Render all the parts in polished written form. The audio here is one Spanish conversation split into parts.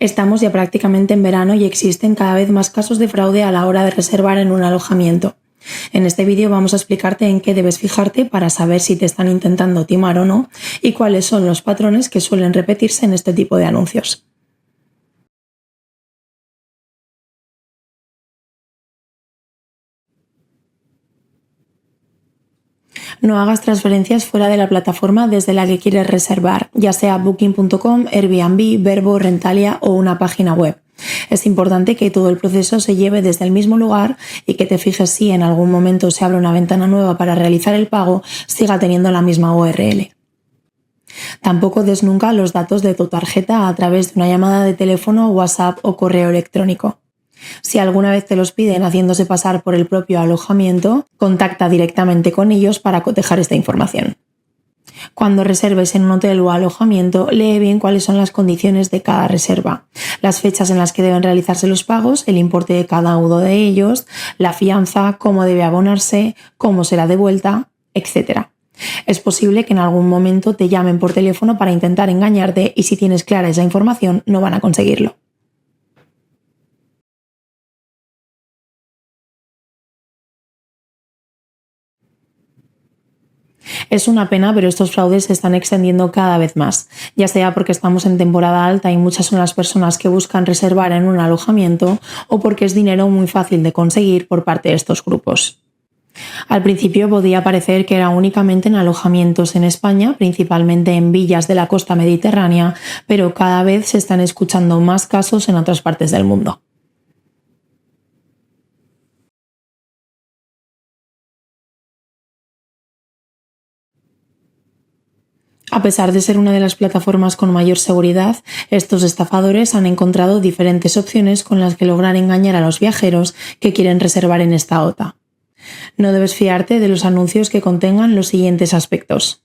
Estamos ya prácticamente en verano y existen cada vez más casos de fraude a la hora de reservar en un alojamiento. En este vídeo vamos a explicarte en qué debes fijarte para saber si te están intentando timar o no y cuáles son los patrones que suelen repetirse en este tipo de anuncios. No hagas transferencias fuera de la plataforma desde la que quieres reservar, ya sea Booking.com, Airbnb, Vrbo, Rentalia o una página web. Es importante que todo el proceso se lleve desde el mismo lugar y que te fijes si en algún momento se abre una ventana nueva para realizar el pago, siga teniendo la misma URL. Tampoco des nunca los datos de tu tarjeta a través de una llamada de teléfono, WhatsApp o correo electrónico. Si alguna vez te los piden haciéndose pasar por el propio alojamiento, contacta directamente con ellos para cotejar esta información. Cuando reserves en un hotel o alojamiento, lee bien cuáles son las condiciones de cada reserva, las fechas en las que deben realizarse los pagos, el importe de cada uno de ellos, la fianza, cómo debe abonarse, cómo será devuelta, etc. Es posible que en algún momento te llamen por teléfono para intentar engañarte y si tienes clara esa información no van a conseguirlo. Es una pena, pero estos fraudes se están extendiendo cada vez más, ya sea porque estamos en temporada alta y muchas son las personas que buscan reservar en un alojamiento o porque es dinero muy fácil de conseguir por parte de estos grupos. Al principio podía parecer que era únicamente en alojamientos en España, principalmente en villas de la costa mediterránea, pero cada vez se están escuchando más casos en otras partes del mundo. A pesar de ser una de las plataformas con mayor seguridad, estos estafadores han encontrado diferentes opciones con las que lograr engañar a los viajeros que quieren reservar en esta OTA. No debes fiarte de los anuncios que contengan los siguientes aspectos.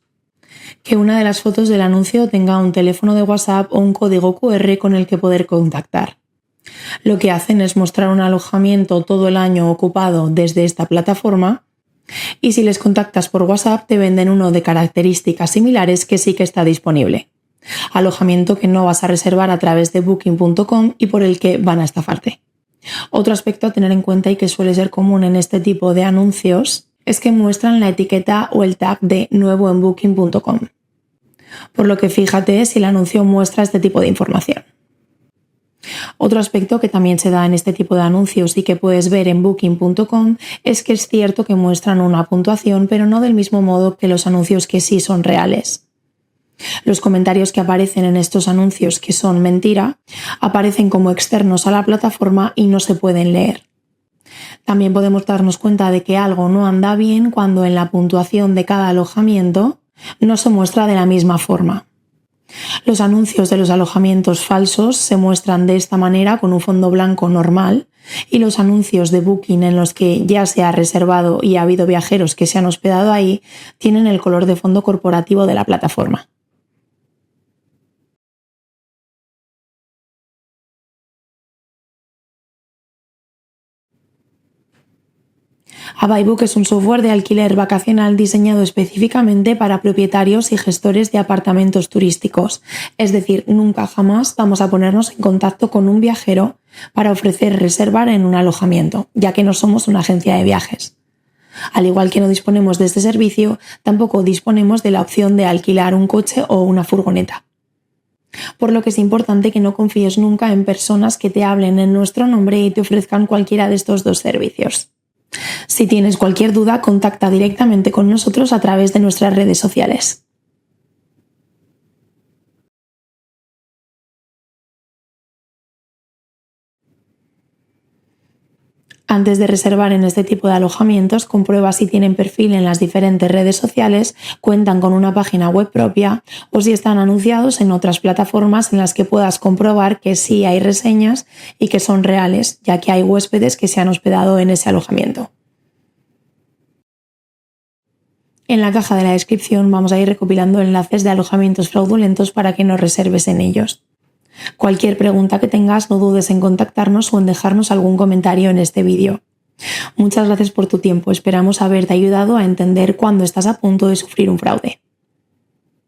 Que una de las fotos del anuncio tenga un teléfono de WhatsApp o un código QR con el que poder contactar. Lo que hacen es mostrar un alojamiento todo el año ocupado desde esta plataforma. Y si les contactas por WhatsApp te venden uno de características similares que sí que está disponible. Alojamiento que no vas a reservar a través de Booking.com y por el que van a estafarte. Otro aspecto a tener en cuenta y que suele ser común en este tipo de anuncios es que muestran la etiqueta o el tag de nuevo en Booking.com. Por lo que fíjate si el anuncio muestra este tipo de información. Otro aspecto que también se da en este tipo de anuncios y que puedes ver en Booking.com es que es cierto que muestran una puntuación, pero no del mismo modo que los anuncios que sí son reales. Los comentarios que aparecen en estos anuncios que son mentira aparecen como externos a la plataforma y no se pueden leer. También podemos darnos cuenta de que algo no anda bien cuando en la puntuación de cada alojamiento no se muestra de la misma forma. Los anuncios de los alojamientos falsos se muestran de esta manera con un fondo blanco normal y los anuncios de Booking en los que ya se ha reservado y ha habido viajeros que se han hospedado ahí tienen el color de fondo corporativo de la plataforma. Avaibook es un software de alquiler vacacional diseñado específicamente para propietarios y gestores de apartamentos turísticos. Es decir, nunca jamás vamos a ponernos en contacto con un viajero para ofrecer reservar en un alojamiento, ya que no somos una agencia de viajes. Al igual que no disponemos de este servicio, tampoco disponemos de la opción de alquilar un coche o una furgoneta. Por lo que es importante que no confíes nunca en personas que te hablen en nuestro nombre y te ofrezcan cualquiera de estos dos servicios. Si tienes cualquier duda, contacta directamente con nosotros a través de nuestras redes sociales. Antes de reservar en este tipo de alojamientos, comprueba si tienen perfil en las diferentes redes sociales, cuentan con una página web propia o si están anunciados en otras plataformas en las que puedas comprobar que sí hay reseñas y que son reales, ya que hay huéspedes que se han hospedado en ese alojamiento. En la caja de la descripción vamos a ir recopilando enlaces de alojamientos fraudulentos para que nos reserves en ellos. Cualquier pregunta que tengas, no dudes en contactarnos o en dejarnos algún comentario en este vídeo. Muchas gracias por tu tiempo, esperamos haberte ayudado a entender cuándo estás a punto de sufrir un fraude.